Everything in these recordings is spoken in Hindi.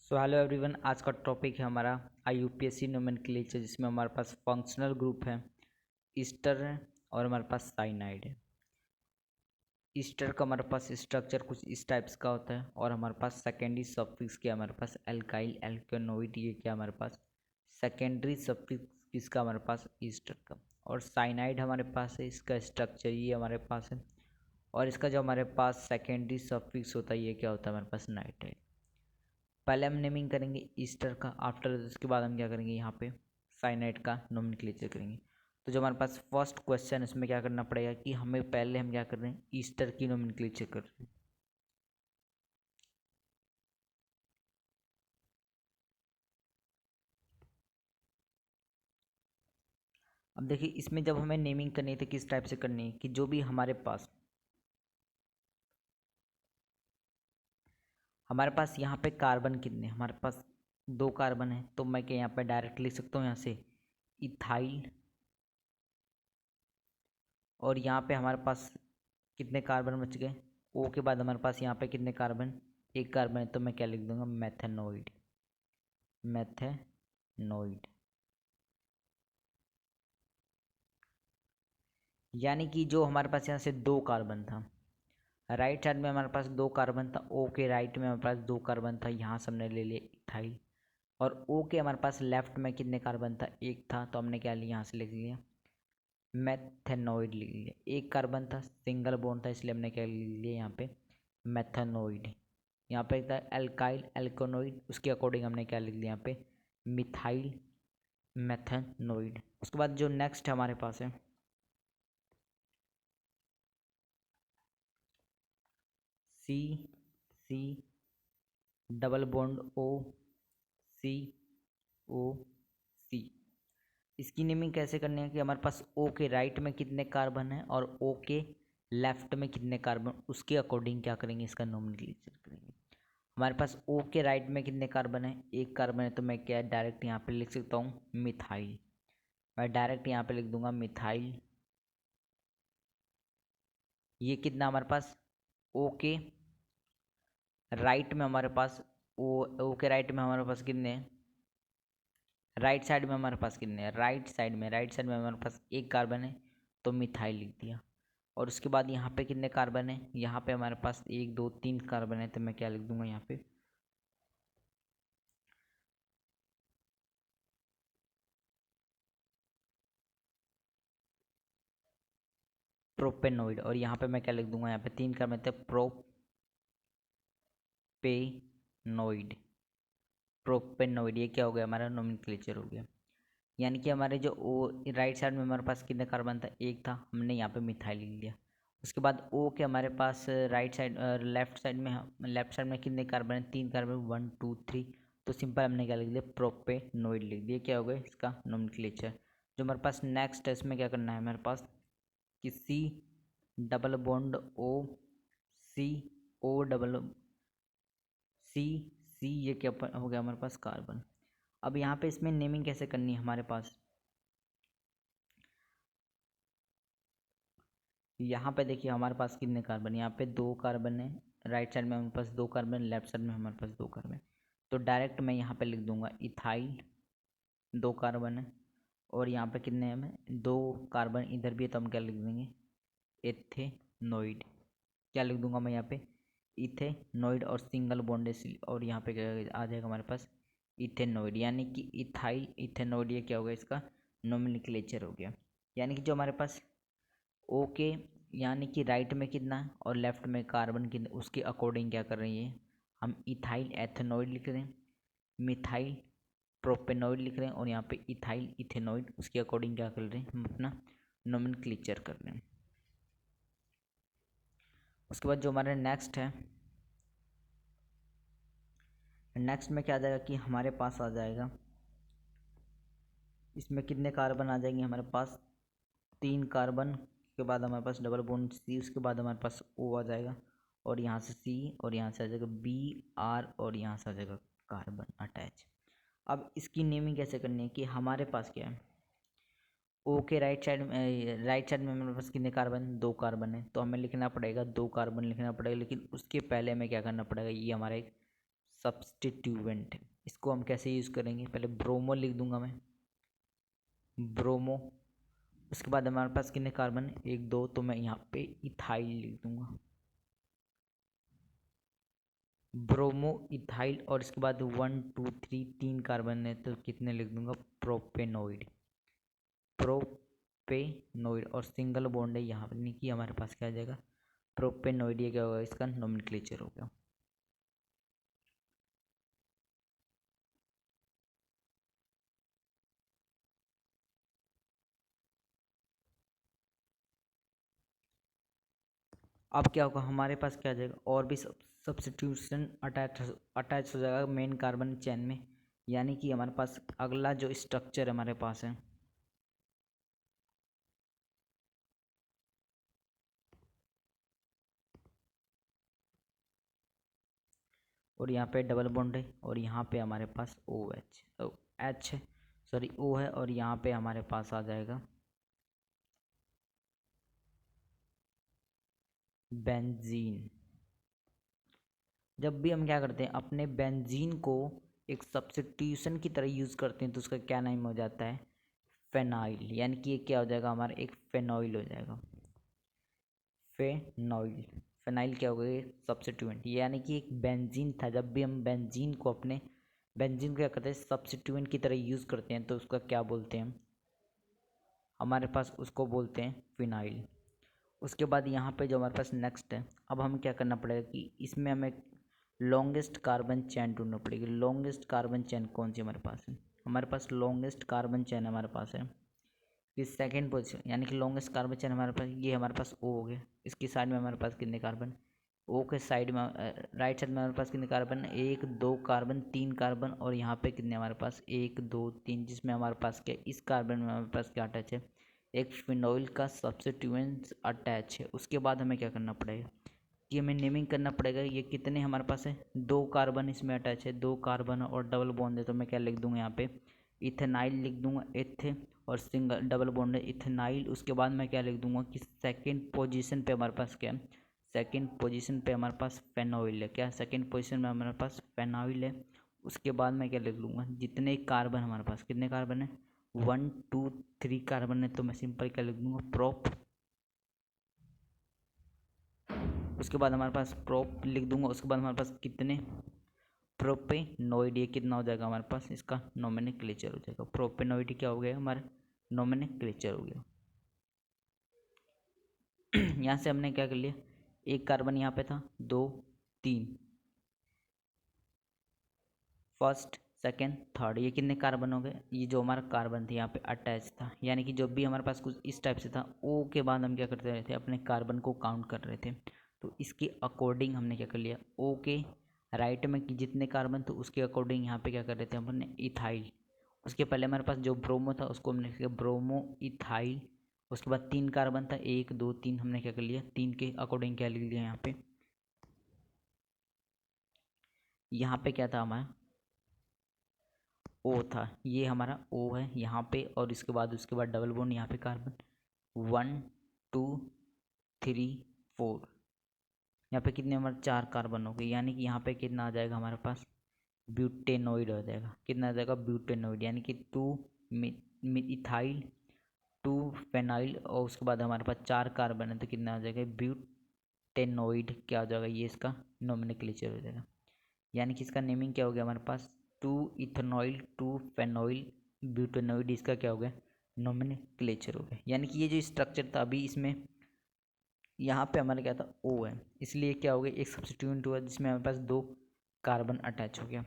सो हेलो एवरीवन, आज का टॉपिक है हमारा IUPAC नोमेनक्लेचर, जिसमें हमारे पास फंक्शनल ग्रुप है, ईस्टर है और हमारे पास साइनाइड है। ईस्टर का हमारे पास स्ट्रक्चर कुछ इस टाइप्स का होता है और हमारे पास सेकेंडरी सफिक्स क्या हमारे पास एल्काइल एल्केनोइड, ये क्या हमारे पास सेकेंडरी सफिक्स किसका हमारे पास ईस्टर का। और साइनाइड हमारे पास है, इसका स्ट्रक्चर ये हमारे पास है और इसका जो हमारे पास सेकेंडरी सफिक्स होता है ये क्या होता है हमारे पास नाइट्राइल। पहले हम नेमिंग करेंगे ईस्टर का, आफ्टर उसके बाद हम क्या करेंगे यहाँ पे साइनाइड का नोमेनक्लेचर करेंगे। तो जो हमारे पास फर्स्ट क्वेश्चन इसमें क्या करना पड़ेगा कि हमें पहले हम क्या कर रहे हैं ईस्टर की नोमेनक्लेचर कर रहे हैं। अब देखिए इसमें जब हमें नेमिंग करनी है तो किस टाइप से करनी है कि जो भी हमारे पास यहाँ पे कार्बन कितने, हमारे पास 2 कार्बन है, तो मैं क्या यहाँ पे डायरेक्ट लिख सकता हूँ यहाँ से इथाइल। और यहाँ पे हमारे पास कितने कार्बन बच गए, ओ के बाद हमारे पास यहाँ पे कितने कार्बन, एक कार्बन है, तो मैं क्या लिख दूंगा मेथेनोइड। मेथेनोइड यानी कि जो हमारे पास यहाँ से 2 कार्बन था, राइट साइड में हमारे पास 2 कार्बन था, ओ के राइट में हमारे पास 2 कार्बन था, यहाँ से हमने ले लिया इथाइल। और ओ के हमारे पास लेफ्ट में कितने कार्बन था, एक था, तो हमने क्या लिया यहाँ से लिख लिया मेथेनोइड लिख लिया। एक कार्बन था, सिंगल बॉन्ड था, इसलिए हमने क्या लिख लिया यहाँ पे मेथेनोइड। यहाँ पे था एल्काइल एल्कोनोइड, उसके अकॉर्डिंग हमने क्या लिख लिया यहाँ पे मिथाइल मेथेनोइड। उसके बाद जो नेक्स्ट हमारे पास है सी सी डबल बॉन्ड ओ सी ओ सी। इसकी नेमिंग कैसे करनी है कि हमारे पास ओ के राइट में कितने कार्बन है और ओ के लेफ्ट में कितने कार्बन, उसके अकॉर्डिंग क्या करेंगे इसका नोमेनक्लेचर करेंगे। हमारे पास ओ के राइट में कितने कार्बन है, एक कार्बन है, तो मैं क्या डायरेक्ट यहाँ पे लिख सकता हूँ मिथाइल। मैं डायरेक्ट यहाँ पे लिख दूंगा मिथाइल। ये कितना हमारे पास ओ के राइट में हमारे पास ओ के राइट में हमारे पास कितने हैं, राइट साइड में हमारे पास कितने हैं, राइट साइड में हमारे पास एक कार्बन है, तो मिथाइल लिख दिया। और उसके बाद यहाँ पे कितने कार्बन है, यहाँ पे हमारे पास 1 2 3 कार्बन है, तो मैं क्या लिख दूंगा यहाँ पे प्रोपेनोइड। और यहाँ पे मैं क्या लिख दूंगा, यहाँ पे 3 कार्बन थे, प्रोपेनोइड। प्रोपेनोइड ये क्या हो गया हमारा नोमेनक्लेचर हो गया। यानी कि हमारे जो ओ राइट साइड में हमारे पास कितने कार्बन था, एक था, हमने यहाँ पे मिथाइल लिख लिया। उसके बाद ओ के हमारे पास राइट साइड लेफ्ट साइड में कितने कार्बन है, 3 कार्बन, 1 2 3, तो सिंपल हमने क्या लिख दिया प्रोपेनोइड लिख दिया। क्या हो गया इसका नोमेनक्लेचर। जो हमारे पास नेक्स्ट है इसमें क्या करना है हमारे पास कि सी डबल बॉन्ड ओ सी ओ डबल सी सी, ये क्या हो गया हमारे पास कार्बन। अब यहाँ पे इसमें नेमिंग कैसे करनी है हमारे पास, यहाँ पे देखिए हमारे पास कितने कार्बन, यहाँ पे 2 कार्बन है, राइट साइड में हमारे पास 2 कार्बन, लेफ्ट साइड में हमारे पास 2 कार्बन। तो डायरेक्ट मैं यहाँ पे लिख दूंगा इथाइल, 2 कार्बन है, और यहाँ पे कितने हैं, 2 कार्बन इधर भी है, तो हम क्या लिख देंगे एथेनोइड। क्या लिख दूंगा मैं यहाँ पे इथेनोइड, और सिंगल बॉन्ड और यहाँ पे क्या आ जाएगा हमारे पास इथेनोइड। यानी कि इथाइल इथेनोइड ये क्या होगा इसका नोमेनक्लेचर हो गया। यानी कि जो हमारे पास ओके यानी कि राइट में कितना है और लेफ्ट में कार्बन कितना, उसके अकॉर्डिंग क्या कर रही है हम इथाइल एथेनोइड लिख रहे हैं, मिथाइल प्रोपेनोइड लिख रहे हैं, और यहाँ पे इथाइल इथेनोइड, उसके अकॉर्डिंग क्या कर रहे हैं हम अपना नोमेनक्लेचर कर रहे हैं। उसके बाद जो हमारे नेक्स्ट में क्या आ जाएगा कि हमारे पास आ जाएगा, इसमें कितने कार्बन आ जाएंगे हमारे पास 3 कार्बन के बाद हमारे पास डबल बॉन्ड सी, उसके बाद हमारे पास ओ आ जाएगा, और यहाँ से सी, और यहाँ से आ जाएगा बी आर, और यहाँ से आ जाएगा कार्बन अटैच। अब इसकी नेमिंग कैसे करनी है कि हमारे पास क्या है ओ के राइट साइड में हमारे पास कितने कार्बन, 2 कार्बन है, तो हमें लिखना पड़ेगा 2 कार्बन लिखना पड़ेगा, लेकिन उसके पहले हमें क्या करना पड़ेगा, ये हमारा एक सब्स्टिट्यूएंट। इसको हम कैसे यूज़ करेंगे, पहले ब्रोमो लिख दूंगा मैं, ब्रोमो। उसके बाद हमारे पास कितने कार्बन, 1 2, तो मैं यहाँ पे इथाइल लिख दूंगा, ब्रोमो इथाइल। और इसके बाद 1 2 3 3 कार्बन है तो कितने लिख दूंगा, प्रोपेनोइड, प्रोपेनोइड। और सिंगल बॉन्ड है यहाँ पर नहीं कि हमारे पास क्या आ जाएगा, प्रोपेनोइड। ये क्या होगा, इसका नोमेनक्लेचर हो गया। अब क्या होगा, हमारे पास क्या आ जाएगा, और भी सब्स्टिट्यूशन अटैच हो जाएगा मेन कार्बन चेन में। यानी कि हमारे पास अगला जो स्ट्रक्चर हमारे पास है, और यहाँ पे डबल बॉन्ड है, और यहाँ पे हमारे पास ओ एच है, सॉरी ओ है, और यहाँ पे हमारे पास आ जाएगा बेंजीन। जब भी हम क्या करते हैं, अपने बेंजीन को एक सब्स्टिट्यूशन की तरह यूज़ करते हैं तो उसका क्या नाम हो जाता है, फेनाइल। यानी कि ये क्या हो जाएगा, हमारा एक फेनॉइल हो जाएगा, फेनॉइल। फेनाइल क्या हो गया, सब्स्टिट्यूएंट। यानी कि एक बेंजीन था, जब भी हम बेंजीन को अपने बेंजीन को क्या करते हैं, सब्स्टिट्यूएंट की तरह यूज़ करते हैं तो उसका क्या बोलते हैं, हमारे पास उसको बोलते हैं फिनाइल। उसके बाद यहाँ पे जो हमारे पास नेक्स्ट है, अब हमें क्या करना पड़ेगा कि इसमें हमें लॉन्गेस्ट कार्बन चैन ढूंढना पड़ेगी। लॉन्गेस्ट कार्बन चैन कौन सी हमारे पास है, हमारे पास लॉन्गेस्ट कार्बन चैन हमारे पास है कि सेकेंड पोजीशन। यानी कि लॉन्गेस्ट कार्बन चैन हमारे पास, ये हमारे पास ओ हो गया। इसकी साइड में हमारे पास कितने कार्बन, ओ के साइड में राइट साइड में हमारे पास कितने कार्बन, 1 2 कार्बन, 3 कार्बन। और यहाँ पे कितने हमारे पास, 1 2 3, जिसमें हमारे पास क्या, इस कार्बन में हमारे पास क्या अटैच है, एक फिनोइल का सब्स्टिट्यूएंट अटैच है। उसके बाद हमें क्या करना पड़ेगा कि हमें नेमिंग करना पड़ेगा, ये कितने हमारे पास है, 2 कार्बन इसमें अटैच है, 2 कार्बन और डबल बॉन्ड है। तो मैं क्या लिख दूंगा यहाँ पे, इथेनाइल लिख दूंगा, एथे और सिंगल डबल बॉन्ड है इथेनाइल। उसके बाद मैं क्या लिख दूंगा कि सेकंड पोजीशन पे हमारे पास क्या है, सेकंड पोजीशन पे हमारे पास फेनॉइल है। क्या, सेकंड पोजीशन में हमारे पास फेनॉइल है। उसके बाद मैं क्या लिख लूँगा, जितने कार्बन हमारे पास, कितने कार्बन है, 1 2 3 कार्बन है, तो मैं सिंपल क्या लिख दूंगा, प्रोप। उसके बाद हमारे पास प्रोप लिख दूंगा। उसके बाद हमारे पास कितने, प्रोपेनोइड। ये कितना हो जाएगा हमारे पास, इसका नोमेनक्लेचर हो जाएगा। प्रोपेनोइड क्या हो गया हमारा, नोमेनक्लेचर हो गया। यहाँ से हमने क्या कर लिया, एक कार्बन यहाँ पे था, 2 3, फर्स्ट सेकेंड थर्ड, ये कितने कार्बन हो गए, ये जो हमारा कार्बन थे यहाँ पे अटैच था। यानी कि जब भी हमारे पास कुछ इस टाइप से था, ओ के बाद हम क्या करते रहते थे, अपने कार्बन को काउंट कर रहे थे। तो इसके अकॉर्डिंग हमने क्या कर लिया, ओ के राइट में कि जितने कार्बन थे उसके अकॉर्डिंग यहाँ पे क्या कर रहे थे हमने, इथाइल। उसके पहले हमारे पास जो ब्रोमो था उसको हमने किया ब्रोमो इथाइल। उसके बाद 3 कार्बन था, 1 2 3, हमने क्या कर लिया, 3 के अकॉर्डिंग क्या लिख लिया यहाँ पे, यहाँ पे क्या था हमारा, ओ था, ये हमारा ओ है यहाँ पे। और इसके बाद उसके बाद डबल बॉन्ड यहाँ पे कार्बन, 1 2 3 4, यहाँ पे कितने हमारे 4 कार्बन हो गए। यानी कि यहाँ पे कितना आ जाएगा हमारे पास, ब्यूटेनोइड हो जाएगा। कितना आ जाएगा, ब्यूटेनोइड। यानी कि 2 इथाइल, 2 फेनाइल, और उसके बाद हमारे पास 4 कार्बन है तो कितना आ जाएगा, ब्यूटेनोइड। क्या हो जाएगा, ये इसका नोमेनक्लेचर हो जाएगा। यानी कि इसका नेमिंग क्या हो गया हमारे पास, 2 इथेनॉइल 2 फेनॉइल ब्यूटेनॉइड। इसका क्या हो गया, नोमेनक्लेचर हो गया। यानी कि ये जो स्ट्रक्चर था अभी इसमें, यहाँ पे हमारा क्या था, ओ है, इसलिए क्या हो गया, एक सब्स्टिट्यूएंट हुआ जिसमें हमारे पास 2 कार्बन अटैच हो गया।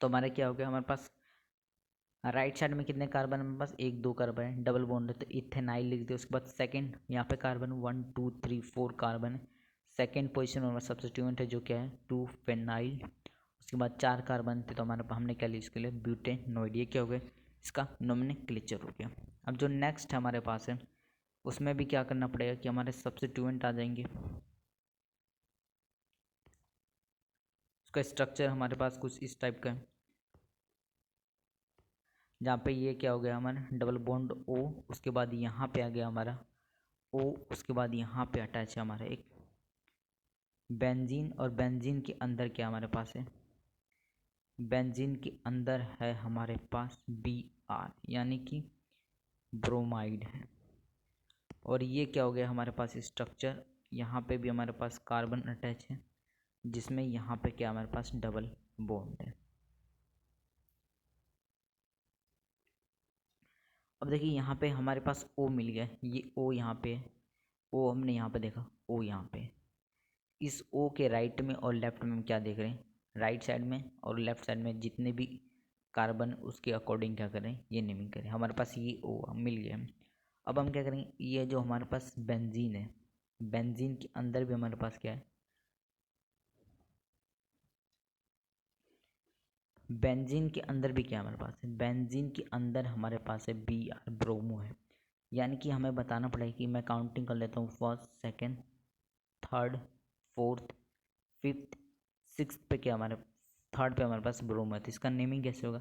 तो हमारा क्या हो गया, हमारे पास राइट साइड में कितने कार्बन हमारे पास, 1 2 कार्बन है, डबल बॉन्ड है तो इथेनाइल लिख दिया। उसके बाद सेकंड यहाँ पे कार्बन 1 2 3 4 कार्बन है, सेकंड पोजीशन में हमारा सब्स्टिट्यूएंट है जो क्या है, 2 फेनाइल। उसके बाद 4 कार्बन थे तो हमारे हमने क्या लिया इसके लिए, ब्यूटेनोइड। ये क्या हो गया, इसका नोमेनक्लेचर हो गया। अब जो नेक्स्ट हमारे पास है उसमें भी क्या करना पड़ेगा कि हमारे सब्स्टिट्यूएंट आ जाएंगे। उसका स्ट्रक्चर हमारे पास कुछ इस टाइप का है, जहाँ पे ये क्या हो गया हमारा, डबल बॉन्ड ओ। उसके बाद यहाँ पे आ गया हमारा ओ। उसके बाद यहाँ पे अटैच है हमारा एक बेंजीन और बेंजीन के अंदर क्या हमारे पास है, बेंजीन के अंदर है हमारे पास Br यानी कि ब्रोमाइड है। और ये क्या हो गया हमारे पास स्ट्रक्चर, यहाँ पे भी हमारे पास कार्बन अटैच है जिसमें यहाँ पे क्या हमारे पास डबल बॉन्ड है। अब देखिए यहाँ पे हमारे पास O मिल गया, ये O यहाँ पे है, O हमने यहाँ पे देखा, O यहाँ पे। इस O के राइट में और लेफ्ट में हम क्या देख रहे हैं, राइट साइड में और लेफ्ट साइड में जितने भी कार्बन उसके अकॉर्डिंग क्या करें, ये नेमिंग करें। हमारे पास ये O मिल गया। अब हम क्या करेंगे, ये जो हमारे पास बेंजीन है, बेंजीन के अंदर भी हमारे पास क्या है, बेंजीन के अंदर भी क्या हमारे पास है, बेंजीन के अंदर हमारे पास है Br ब्रोमो है। यानी कि हमें बताना पड़ेगा कि मैं काउंटिंग कर लेता हूँ, first, second, third, fourth, fifth, six पे क्या हमारे, थर्ड पे हमारे पास ब्रोमो है। तो इसका नेमिंग कैसे होगा,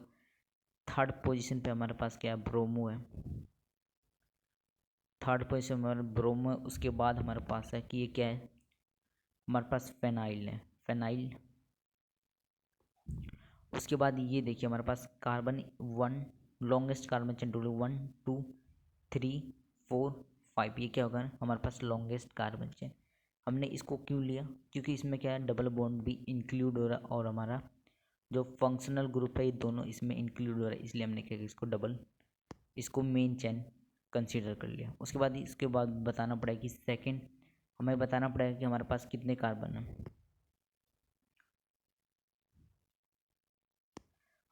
थर्ड पोजीशन पे हमारे पास क्या है, ब्रोमो है। थर्ड पोजीशन में हमारा ब्रोमो है। उसके बाद हमारे पास है कि ये क्या है, हमारे पास फेनाइल है, फेनाइल। उसके बाद ये देखिए हमारे पास carbon one, longest carbon chain टूल 1 2 3 4 5, ये क्या होगा हमारे पास लॉन्गेस्ट कार्बन चेन। हमने इसको क्यों लिया, क्योंकि इसमें क्या है, डबल बॉन्ड भी इंक्लूड हो रहा है और हमारा जो फंक्शनल ग्रुप है ये दोनों इसमें इंक्लूड हो रहा है, इसलिए हमने क्या किया, इसको डबल, इसको मेन चेन कंसीडर कर लिया। उसके बाद इसके बाद बताना पड़ेगा कि सेकेंड, हमें बताना पड़ेगा कि हमारे पास कितने कार्बन है।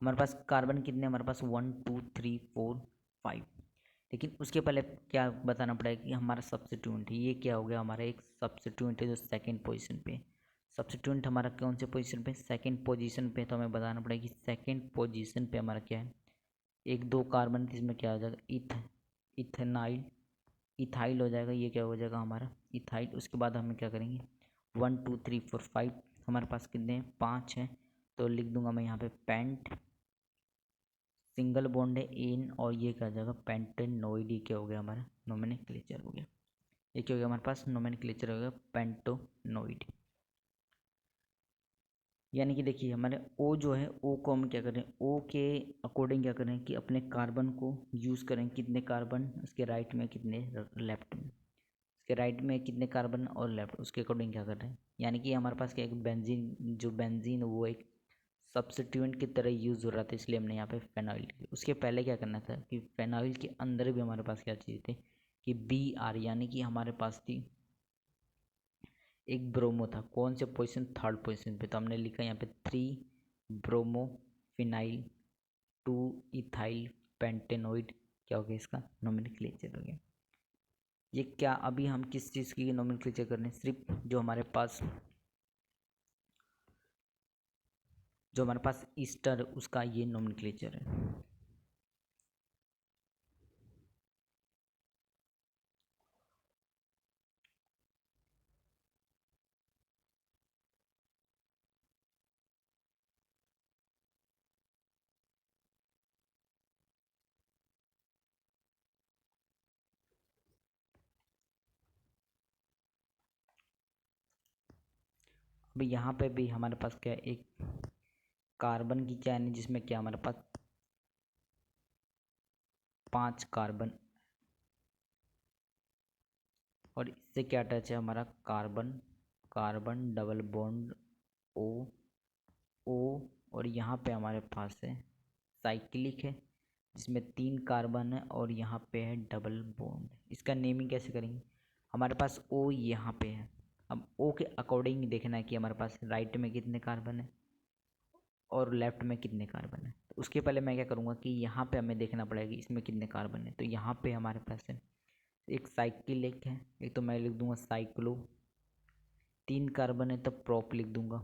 हमारे पास कार्बन कितने, हमारे पास 1 2 3 4 5। लेकिन उसके पहले क्या बताना पड़ेगा कि हमारा सब्स्टिट्यूएंट है, ये क्या हो गया, हमारा एक सब्स्टिट्यूएंट है जो सेकंड पोजीशन पे। सब्स्टिट्यूएंट हमारा कौन से पोजीशन पे, सेकंड पोजीशन पे। तो हमें बताना पड़ेगा कि सेकंड पोजीशन पे हमारा क्या है, एक दो कार्बन, इसमें क्या हो जाएगा, इथेनाइल, इथाइल हो जाएगा, ये क्या हो जाएगा हमारा इथाइल। उसके बाद हमें क्या करेंगे, 1 2 3 4 5, हमारे पास कितने हैं, 5 हैं। तो लिख दूंगा मैं यहाँ पे पेंट, सिंगल बॉन्ड है इन, और ये क्या हो जाएगा पेंटेनोइड। ये क्या हो गया हमारा नोमेनक्लेचर हो गया, ये क्या हो गया हमारे पास नोमेनक्लेचर हो गया पेंटोनोइड। यानी कि देखिए हमारे ओ जो है, ओ को हम क्या करें, ओ के अकॉर्डिंग क्या करें कि अपने कार्बन को यूज़ करें, कितने कार्बन उसके राइट में, कितने लेफ्ट में, उसके राइट में कितने कार्बन और लेफ्ट, उसके अकॉर्डिंग क्या कर रहे हैं। यानी कि हमारे पास क्या एक बेंजीन, जो बेंजीन वो एक सब्स्टिट्यूएंट की तरह यूज़ हो रहा था, इसलिए हमने यहाँ पे फेनॉइल लिया। उसके पहले क्या करना था कि फेनॉइल के अंदर भी हमारे पास क्या चीज़ थी कि Br, यानी कि हमारे पास थी एक ब्रोमो था, कौन से पोजीशन, थर्ड पोजीशन पे। तो हमने लिखा यहाँ पे 3 ब्रोमो फिनाइल 2 इथाइल पेंटेनोइड, क्या हो गया इसका नोमेनक्लेचर हो गया। ये क्या अभी हम किस चीज़ की नोमेनक्लेचर कर रहे हैं, सिर्फ जो हमारे पास ईस्टर उसका ये नोमेनक्लेचर है। अब यहाँ पे भी हमारे पास क्या है, एक कार्बन की चैन है जिसमें क्या हमारे पास 5 कार्बन, और इससे क्या अटैच है हमारा carbon, carbon double bond O, O, और यहाँ पे हमारे पास है साइक्लिक है जिसमें 3 कार्बन है और यहाँ पे है डबल बॉन्ड। इसका नेमिंग कैसे करेंगे, हमारे पास ओ यहाँ पे है, अब ओ के अकॉर्डिंग देखना है कि हमारे पास राइट में कितने कार्बन है और लेफ्ट में कितने कार्बन है। तो उसके पहले मैं क्या करूँगा कि यहाँ पे हमें देखना पड़ेगा इसमें कितने कार्बन है। तो यहाँ पे हमारे पास है एक साइकिल एक है, एक तो मैं लिख दूंगा साइक्लो, 3 कार्बन है तब प्रोप लिख दूंगा।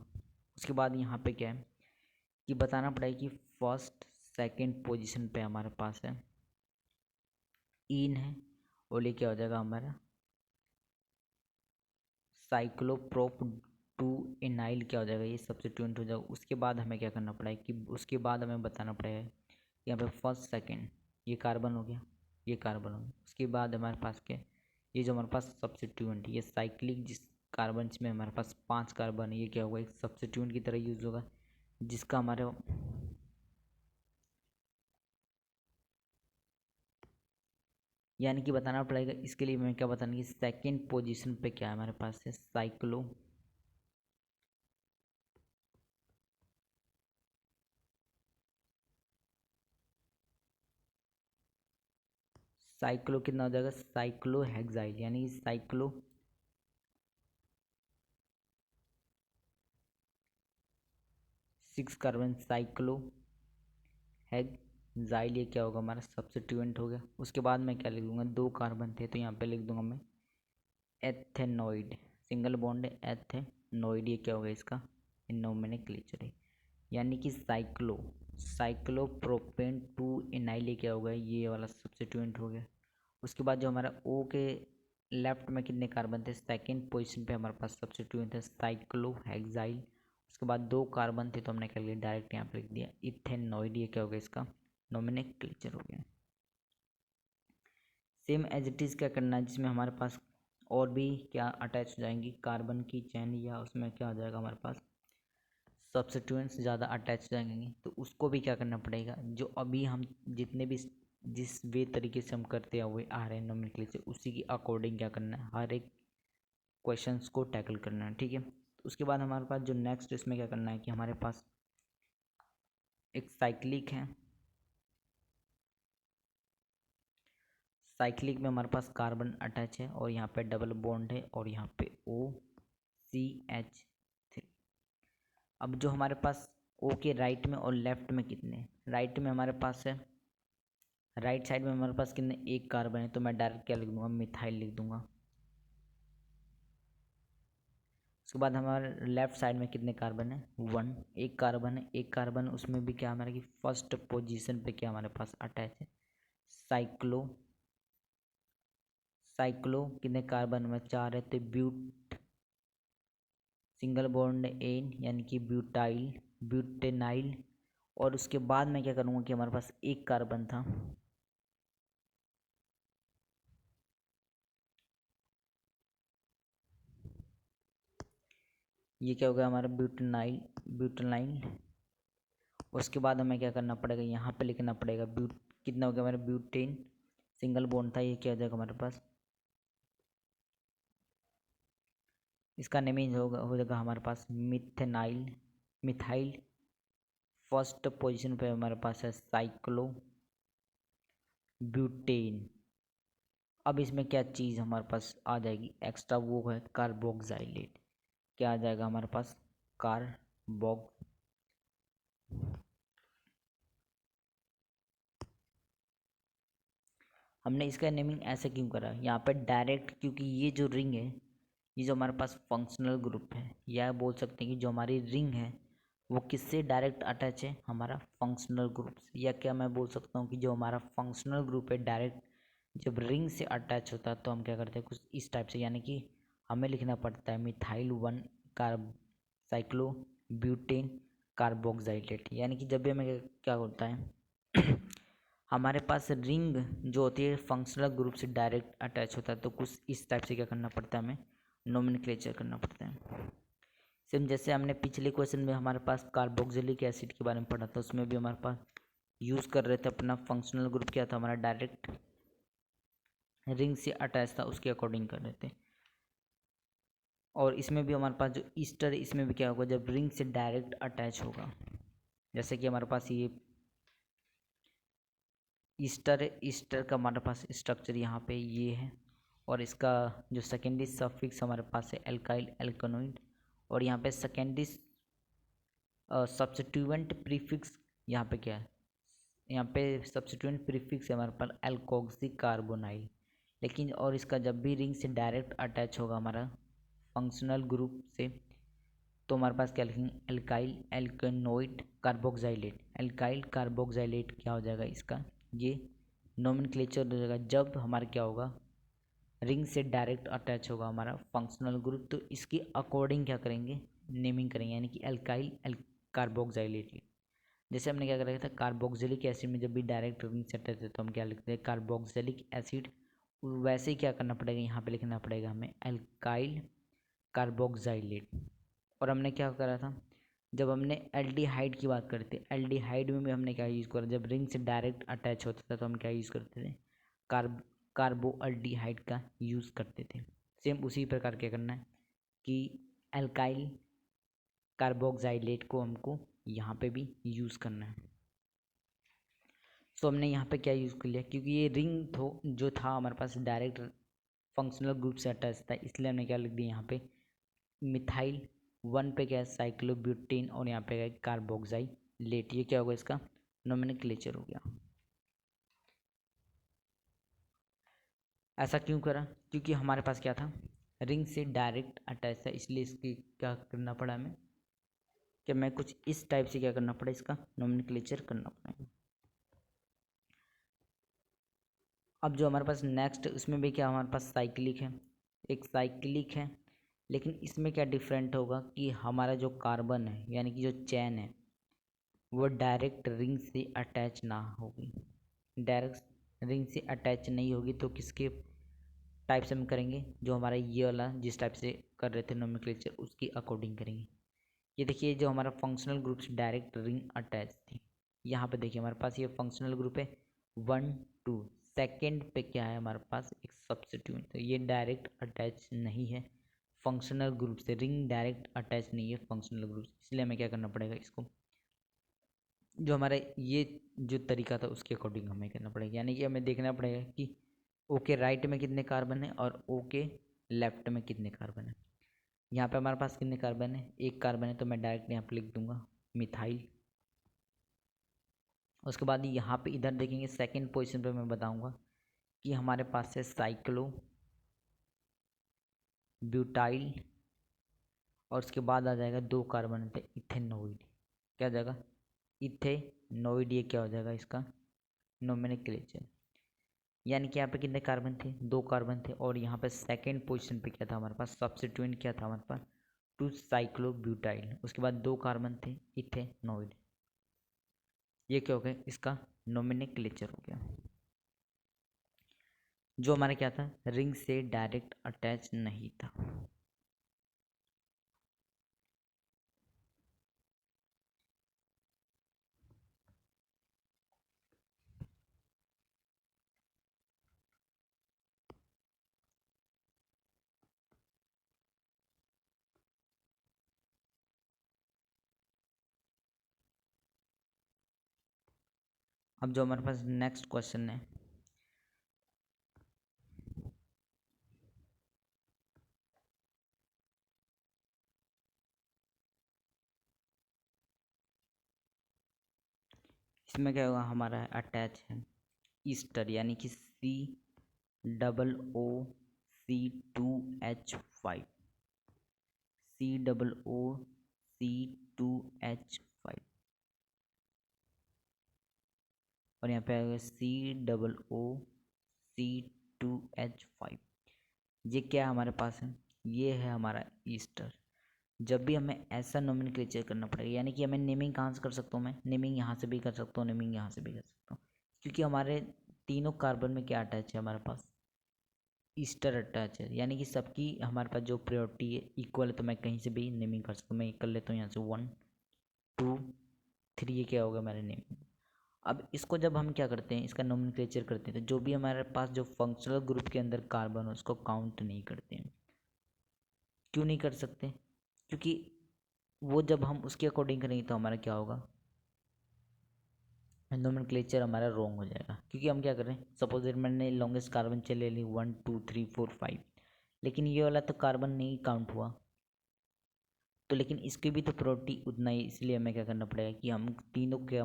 उसके बाद यहाँ पे क्या है कि बताना पड़ेगा कि फर्स्ट सेकंड पोजीशन पे हमारे पास है इन है, और ये क्या हो जाएगा हमारा साइक्लोप्रोप 2 इनाइल, क्या हो जाएगा ये सब्स्टिट्यूएंट हो जाएगा। उसके बाद हमें क्या करना पड़ेगा कि उसके बाद हमें बताना पड़ेगा यहाँ पे फर्स्ट सेकंड, ये कार्बन हो गया, ये कार्बन हो गया। उसके बाद हमारे पास क्या है, ये जो हमारे पास सब्स्टिट्यूएंट ये साइक्लिक, जिस कार्बन में हमारे पास 5 कार्बन है, ये क्या होगा, एक सब्स्टिट्यूएंट की तरह यूज होगा, जिसका हमारे यानी कि बताना पड़ेगा। इसके लिए मैं क्या बताना कि सेकंड पोजीशन पे क्या है हमारे पास है, साइक्लो कितना हो जाएगा, साइक्लोहेक्साइल, यानी साइक्लो 6 कार्बन साइक्लोहेक्साइल, ये क्या होगा हमारा सब्स्टिट्यूएंट हो गया। उसके बाद मैं क्या लिख दूंगा, 2 कार्बन थे तो यहाँ पे लिख दूंगा मैं एथेनॉइड, सिंगल बॉन्ड एथेनॉइड, ये क्या होगा इसका नोमेनक्लेचर है, यानी कि साइक्लोप्रोपेन 2 इनाइल, ये क्या होगा, ये वाला सब्स्टिट्यूएंट हो गया। उसके बाद जो हमारा ओ के लेफ्ट में कितने कार्बन थे, सेकंड पोजीशन पे हमारे पास सब्स्टिट्यूएंट थे साइक्लोहेक्साइल। उसके बाद 2 कार्बन थे तो हमने क्या लिया, डायरेक्ट यहाँ पे लिख दिया इथेनॉइड, ये क्या होगा इसका नोमेनक्लेचर हो गया। सेम एज इट इज़ क्या करना है, जिसमें हमारे पास और भी क्या अटैच हो जाएंगी कार्बन की चैन, या उसमें क्या आ जाएगा हमारे पास सब्स्टिट्यूएंट्स ज़्यादा अटैच हो जाएंगे, तो उसको भी क्या करना पड़ेगा, जो अभी हम जितने भी जिस वे तरीके से हम करते हुए आ रहे हैं नोमेनक्लेचर, उसी की अकॉर्डिंग क्या करना है, हर एक क्वेश्चंस को टैकल करना है, ठीक है। उसके बाद हमारे पास जो नेक्स्ट इसमें क्या करना है कि हमारे पास एक साइक्लिक है, साइक्लिक में हमारे पास कार्बन अटैच है और यहाँ पे डबल बॉन्ड है और यहाँ पे OCH3। अब जो हमारे पास O के राइट में और लेफ्ट में कितने, राइट में हमारे पास है, राइट साइड में हमारे पास कितने, एक कार्बन है, तो मैं डायरेक्ट क्या लिख दूंगा, मिथाइल लिख दूंगा। उसके बाद हमारे लेफ्ट साइड में कितने कार्बन है, 1, एक कार्बन है, एक कार्बन उसमें भी क्या हमारा कि फर्स्ट पोजीशन पे क्या हमारे पास अटैच है, साइक्लो कितने कार्बन में 4 है, तो ब्यूट सिंगल बॉन्ड एन, यानी कि ब्यूटेनाइल। और उसके बाद मैं क्या करूँगा कि हमारे पास एक कार्बन था, ये क्या हो गया हमारा ब्यूटेनाइल। उसके बाद हमें क्या करना पड़ेगा, यहाँ पे लिखना पड़ेगा कितना हो गया हमारा ब्यूटेन, सिंगल बॉन्ड था, ये क्या हो जाएगा हमारे पास, इसका नेमिंग हो जाएगा हमारे पास मिथाइल। फर्स्ट पोजीशन पे हमारे पास है साइक्लो ब्यूटेन। अब इसमें क्या चीज़ हमारे पास आ जाएगी एक्स्ट्रा, वो है कार्बोक्साइलेट, क्या आ जाएगा हमारे पास कार्बोक हमने इसका नेमिंग ऐसे क्यों करा यहाँ पे डायरेक्ट, क्योंकि ये जो रिंग है, ये जो हमारे पास फंक्शनल ग्रुप है, या बोल सकते हैं कि जो हमारी रिंग है वो किससे डायरेक्ट अटैच है, हमारा फंक्शनल ग्रुप से। या क्या मैं बोल सकता हूँ कि जो हमारा फंक्शनल ग्रुप है डायरेक्ट जब रिंग से अटैच होता है तो हम क्या करते हैं कुछ इस टाइप से, यानी कि हमें लिखना पड़ता है मिथाइल 1 कार्ब साइक्लो ब्यूटेन कार्बोक्साइलेट, यानी कि जब भी हमें क्या होता है हमारे पास रिंग जो होती है फंक्शनल ग्रुप से डायरेक्ट अटैच होता है, तो कुछ इस टाइप से क्या करना पड़ता है, हमें नोमेनक्लेचर करना पड़ता है। सेम जैसे हमने पिछले क्वेश्चन में हमारे पास कार्बोक्सिलिक एसिड के बारे में पढ़ा था, उसमें भी हमारे पास यूज़ कर रहे थे अपना फंक्शनल ग्रुप क्या था हमारा, डायरेक्ट रिंग से अटैच था, उसके अकॉर्डिंग कर रहे थे। और इसमें भी हमारे पास जो ईस्टर है, इसमें भी क्या होगा जब रिंग से डायरेक्ट अटैच होगा, जैसे कि हमारे पास ये ईस्टर है, ईस्टर का हमारे पास स्ट्रक्चर यहाँ पे ये है, और इसका जो सेकेंडरी सफिक्स हमारे पास है एल्काइल एल्कनोइड, और यहाँ पे सेकेंडरी सब्स्टिट्यूएंट प्रीफिक्स यहाँ पे क्या है, यहाँ पे सब्स्टिट्यूएंट प्रीफिक्स है हमारे पास एल्कोक्सी कार्बोनाइल। लेकिन और इसका जब भी रिंग से डायरेक्ट अटैच होगा हमारा फंक्शनल ग्रुप से, तो हमारे पास क्या लिखेंगे, एल्काइल एल्कनोइड कार्बोक्साइलेट, एल्काइल कार्बोक्साइलेट क्या हो जाएगा इसका, ये नोमेनक्लेचर हो जाएगा जब हमारा क्या होगा रिंग से डायरेक्ट अटैच होगा हमारा फंक्शनल ग्रुप, तो इसके अकॉर्डिंग क्या करेंगे नेमिंग करेंगे, यानी कि एल्काइल कार्बोक्साइलेट। जैसे हमने क्या करा था कार्बोक्सिलिक एसिड में जब भी डायरेक्ट रिंग से अटैच है तो हम क्या लिखते हैं कार्बोक्सिलिक एसिड, वैसे ही क्या करना पड़ेगा यहाँ पे लिखना पड़ेगा हमें एल्काइल कार्बोक्साइलेट। और हमने क्या करा था, जब हमने एल्डिहाइड की बात करते, एल्डिहाइड में भी हमने क्या यूज़ करा, जब रिंग से डायरेक्ट अटैच होता था तो हम क्या यूज़ करते थे, कार्बोअल्डिहाइड का यूज़ करते थे। सेम उसी प्रकार क्या करना है कि एल्काइल कार्बोक्साइलेट को हमको यहाँ पे भी यूज़ करना है। सो हमने यहाँ पे क्या यूज़ कर लिया, क्योंकि ये रिंग जो था हमारे पास डायरेक्ट फंक्शनल ग्रुप से अटैच था, इसलिए हमने क्या लिख दिया यहाँ पे मिथाइल 1 पे क्या है साइक्लोब्यूटेन और यहाँ पे क्या है कार्बोक्साइलेट। ये क्या होगा, इसका नोमेनक्लेचर हो गया। ऐसा क्यों करा, क्योंकि हमारे पास क्या था, रिंग से डायरेक्ट अटैच था, इसलिए इसकी क्या करना पड़ा हमें कि मैं कुछ इस टाइप से क्या करना पड़ा, इसका नोमेनक्लेचर करना पड़ेगा। अब जो हमारे पास नेक्स्ट, उसमें भी क्या हमारे पास साइक्लिक है, एक साइक्लिक है, लेकिन इसमें क्या डिफरेंट होगा कि हमारा जो कार्बन है यानी कि जो चैन है वो डायरेक्ट रिंग से अटैच ना होगी। डायरेक्ट रिंग से अटैच नहीं होगी तो किसके टाइप से हम करेंगे, जो हमारा ये वाला जिस टाइप से कर रहे थे नोमेनक्लेचर उसकी अकॉर्डिंग करेंगे। ये देखिए जो हमारा फंक्शनल ग्रुप से डायरेक्ट रिंग अटैच थी, यहाँ पे देखिए हमारे पास ये फंक्शनल ग्रुप है 1 2, सेकेंड पे क्या है हमारे पास एक सब्स्टिट्यूएंट, तो ये डायरेक्ट अटैच नहीं है फंक्शनल ग्रुप से, रिंग डायरेक्ट अटैच नहीं है फंक्शनल ग्रुप से, इसलिए हमें क्या करना पड़ेगा, इसको जो हमारा ये जो तरीका था उसके अकॉर्डिंग हमें करना पड़ेगा। यानी कि हमें देखना पड़ेगा कि ओ के राइट में कितने कार्बन है और ओ के लेफ्ट में कितने कार्बन है। यहाँ पे हमारे पास कितने कार्बन है, एक कार्बन है, तो मैं डायरेक्ट यहाँ पे लिख दूंगा मिथाइल। उसके बाद यहाँ पे इधर देखेंगे सेकंड पोजीशन पे मैं बताऊंगा कि हमारे पास है साइक्लो ब्यूटाइल और उसके बाद आ जाएगा दो कार्बन थे इथेनॉइड, क्या आ जाएगा इथेनॉइड, ये क्या हो जाएगा इसका नोमेनक्लेचर। यानी कि यहाँ पे कितने कार्बन थे, दो कार्बन थे, और यहाँ पे सेकंड पोजीशन पे क्या था हमारे पास, सब्स्टिट्यूएंट क्या था हमारे पास 2 साइक्लोब्यूटाइल, उसके बाद दो कार्बन थे इथेनॉइड, ये क्या हो गया इसका नोमेनक्लेचर हो गया, जो हमारा क्या था रिंग से डायरेक्ट अटैच नहीं था। अब जो हमारे पास नेक्स्ट क्वेश्चन है, इसमें क्या होगा, हमारा अटैच है ईस्टर यानी कि COO2H5, COO2H5, और यहाँ पे आएगा COO2H5। ये क्या है हमारे पास है, ये है हमारा ईस्टर। जब भी हमें ऐसा नोमेनक्लेचर करना पड़ेगा, यानी कि हमें नेमिंग कहाँ से कर सकता हूँ, मैं नेमिंग यहाँ से भी कर सकता हूँ, नेमिंग यहाँ से भी कर सकता हूँ, क्योंकि हमारे तीनों कार्बन में क्या अटैच है हमारे पास ईस्टर अटैच है, यानी कि सबकी हमारे पास जो प्रायोरिटी है इक्वल है, तो मैं कहीं से भी नेमिंग कर सकता हूँ। मैं कर लेता हूँ यहाँ से 1 2 3, ये क्या होगा मेरा नेमिंग। अब इसको जब हम क्या करते हैं, इसका नोमेनक्लेचर करते हैं, तो जो भी हमारे पास जो फंक्शनल ग्रुप के अंदर कार्बन हो उसको काउंट नहीं करते हैं। क्यों नहीं कर सकते, क्योंकि वो जब हम उसके अकॉर्डिंग करेंगे तो हमारा क्या होगा, नोमेनक्लेचर हमारा रॉन्ग हो जाएगा। क्योंकि हम क्या करें, सपोज मैंने लॉन्गेस्ट कार्बन चले ली 1 2 3 4 5, लेकिन ये वाला तो कार्बन नहीं काउंट हुआ, तो लेकिन इसकी भी तो प्रायोरिटी उतना ही, इसलिए हमें क्या करना पड़ेगा कि हम तीनों के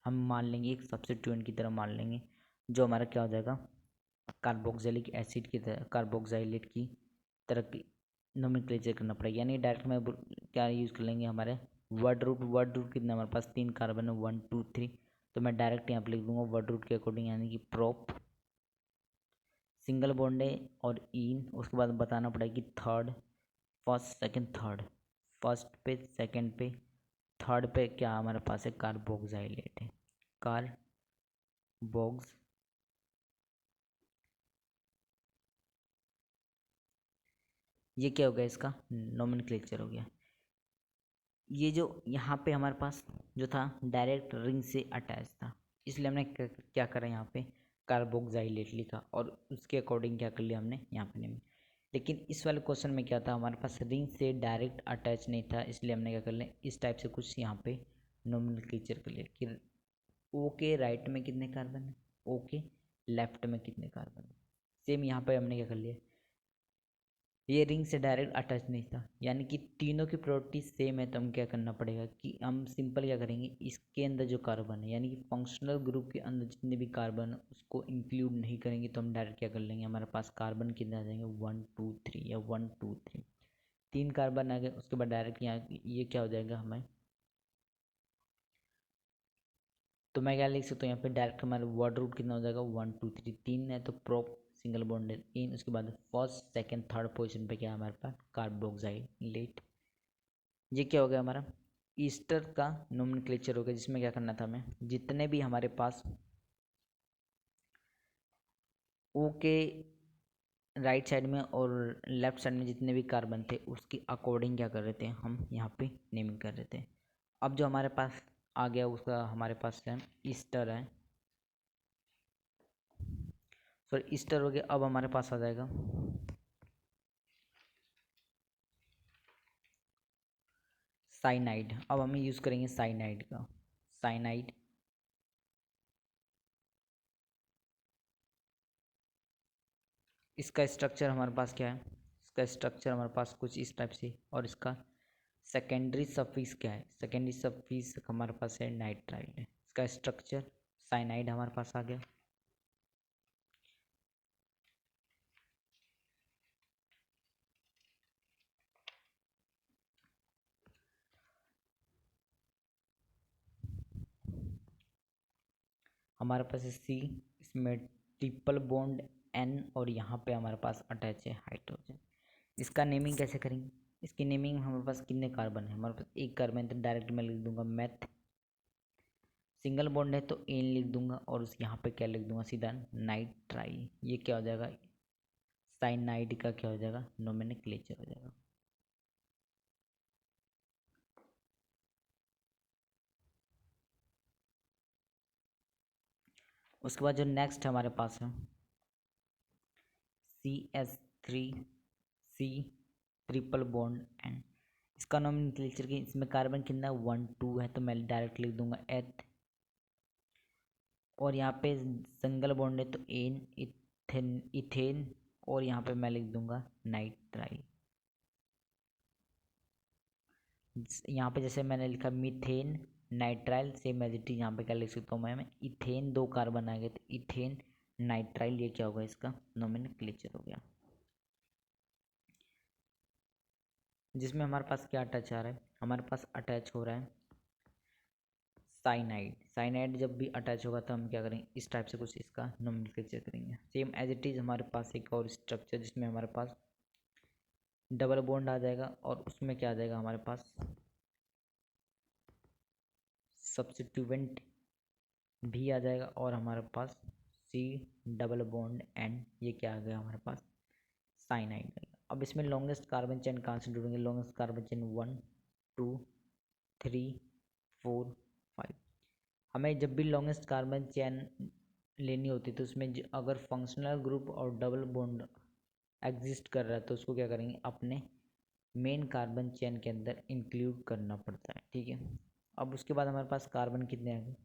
हम मान लेंगे एक सब्स्टिट्यूएंट की तरह मान लेंगे, जो हमारा क्या हो जाएगा कार्बोक्सिलिक एसिड की तरह, कार्बोक्साइलेट की तरह की नोमेनक्लेचर करना पड़ेगा। यानी डायरेक्ट में क्या यूज़ कर लेंगे, हमारे वर्ड रूट कितना हमारे पास 3 कार्बन है 1 2 3, तो मैं डायरेक्ट यहाँ पर लिख दूंगा वर्ड रूट के अकॉर्डिंग, यानी कि प्रोप सिंगल बॉन्ड है और इन, उसके बाद बताना पड़ेगा कि third first second third, first पे सेकंड पे थर्ड पे क्या हमारे पास है कार्बोक्साइलेट है, कार्बोक्स ये क्या हो गया, इसका नोमेनक्लेचर हो गया। ये जो यहाँ पे हमारे पास जो था डायरेक्ट रिंग से अटैच था, इसलिए हमने क्या करा यहाँ पे कार्बोक्साइलेट लिखा और उसके अकॉर्डिंग क्या कर लिया हमने यहाँ पे नेम। लेकिन इस वाले क्वेश्चन में क्या था, हमारे पास रिंग से डायरेक्ट अटैच नहीं था, इसलिए हमने क्या कर लिया इस टाइप से कुछ यहाँ पे नोमेनक्लेचर कर लिया कि ओ के राइट में कितने कार्बन है, ओ के लेफ्ट में कितने कार्बन है। सेम यहाँ पे हमने क्या कर लिया, ये रिंग से डायरेक्ट अटैच नहीं था, यानी कि तीनों की प्रॉपर्टी सेम है, तो हम क्या करना पड़ेगा कि हम सिंपल क्या करेंगे, इसके अंदर जो कार्बन है यानी कि फंक्शनल ग्रुप के अंदर जितने भी कार्बन है उसको इंक्लूड नहीं करेंगे, तो हम डायरेक्ट क्या कर लेंगे, हमारे पास कार्बन कितने आ जाएंगे 1 2 3 या 1 2 3, 3 कार्बन आ गए। उसके बाद डायरेक्ट यहाँ ये क्या हो जाएगा हमें, तो मैं क्या लिख सकता हूँ यहाँ पे डायरेक्ट हमारा वर्ड रूट कितना हो जाएगा 1 2 3, 3 है तो प्रोप सिंगल बॉन्डेड इन, उसके बाद फर्स्ट सेकंड थर्ड पोजीशन पे क्या है हमारे पास कार्बोक्साइलेट। ये क्या हो गया हमारा ईस्टर का नोमेनक्लेचर हो गया, जिसमें क्या करना था हमें जितने भी हमारे पास ओ के राइट साइड में और लेफ्ट साइड में जितने भी कार्बन थे उसके अकॉर्डिंग क्या कर रहे थे हम यहाँ पे नेमिंग कर रहे थे। अब जो हमारे पास आ गया उसका हमारे पास है ईस्टर है, सॉरी ईस्टर हो गया। अब हमारे पास आ जाएगा साइनाइड। अब हम यूज़ करेंगे साइनाइड का, साइनाइड इसका स्ट्रक्चर हमारे पास क्या है, इसका स्ट्रक्चर हमारे पास कुछ इस टाइप से, और इसका सेकेंडरी सफिक्स क्या है, सेकेंडरी सफिक्स हमारे पास है नाइट्राइल है। इसका स्ट्रक्चर साइनाइड हमारे पास आ गया। हमारे पास है सी, इसमें ट्रिपल बॉन्ड एन और यहाँ पे हमारे पास अटैच है हाइड्रोजन। इसका नेमिंग कैसे करेंगे, इसकी नेमिंग हमारे पास कितने कार्बन है, हमारे पास एक कार्बन, तो डायरेक्ट मैं लिख दूंगा मैथ, सिंगल बॉन्ड है तो एन लिख दूंगा और उस यहाँ पे क्या लिख दूंगा सीधा नाइट्राइल। ये क्या हो जाएगा साइनाइड का क्या हो जाएगा नोमेनक्लेचर हो जाएगा। उसके बाद जो नेक्स्ट हमारे पास है CH3C ट्रिपल बॉन्ड एन, इसका नोमेनक्लेचर की इसमें कार्बन कितना 1 2 है, तो मैं डायरेक्ट लिख दूंगा एथ, और यहाँ पे सिंगल बॉन्ड है तो एन इथेन इथेन, और यहाँ पे मैं लिख दूंगा नाइट्राइल। यहाँ पे जैसे मैंने लिखा methane nitrile, same as it is यहाँ पे क्या लिख सकता हूँ मैं इथेन, दो कार्बन आ गए तो इथेन नाइट्राइल, ये क्या होगा इसका नोमेनक्लेचर हो गया। जिसमें हमारे पास क्या अटैच आ रहा है, हमारे पास अटैच हो रहा है साइनाइड। साइनाइड जब भी अटैच होगा तो हम क्या करेंगे इस टाइप से कुछ इसका नोमेनक्लेचर करेंगे। सेम एज इट इज़ हमारे पास एक और स्ट्रक्चर जिसमें हमारे पास डबल बॉन्ड आ जाएगा और उसमें क्या आ जाएगा हमारे पास सब्स्टिट्यूवेंट भी आ जाएगा, और हमारे पास सी डबल बॉन्ड एंड, ये क्या आ गया हमारे पास साइनाइड आ गया। अब इसमें लॉन्गेस्ट कार्बन चेन कहाँ से ढूंढेंगे, लॉन्गेस्ट कार्बन चेन 1 2 3 4 5। हमें जब भी लॉन्गेस्ट कार्बन चेन लेनी होती है तो उसमें अगर फंक्शनल ग्रुप और डबल बॉन्ड एग्जिस्ट कर रहा है तो उसको क्या करेंगे अपने मेन कार्बन चेन के अंदर इंक्लूड करना पड़ता है, ठीक है। अब उसके बाद हमारे पास कार्बन कितने आ गए,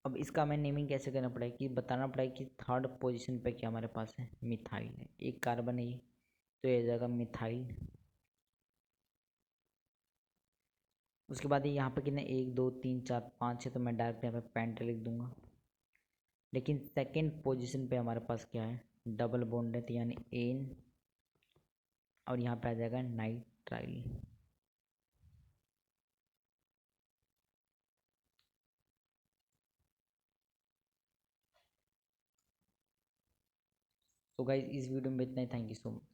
अब इसका हमें नेमिंग कैसे करना पड़ेगा कि बताना पड़ेगा कि थर्ड पोजीशन पे क्या हमारे पास है मिथाइल है, एक कार्बन है ये, तो ये आ जाएगा मिथाइल। उसके बाद ये यहाँ पे कितने 1 2 3 4 5 है, तो मैं डायरेक्ट यहाँ पे पेंट लिख दूंगा। लेकिन सेकेंड पोजीशन पे हमारे पास क्या है डबल बॉन्ड है, तो यानी एन, और यहाँ पे आ जाएगा नाइट्राइल। तो गाइज इस वीडियो में इतना ही, थैंक यू सो मच।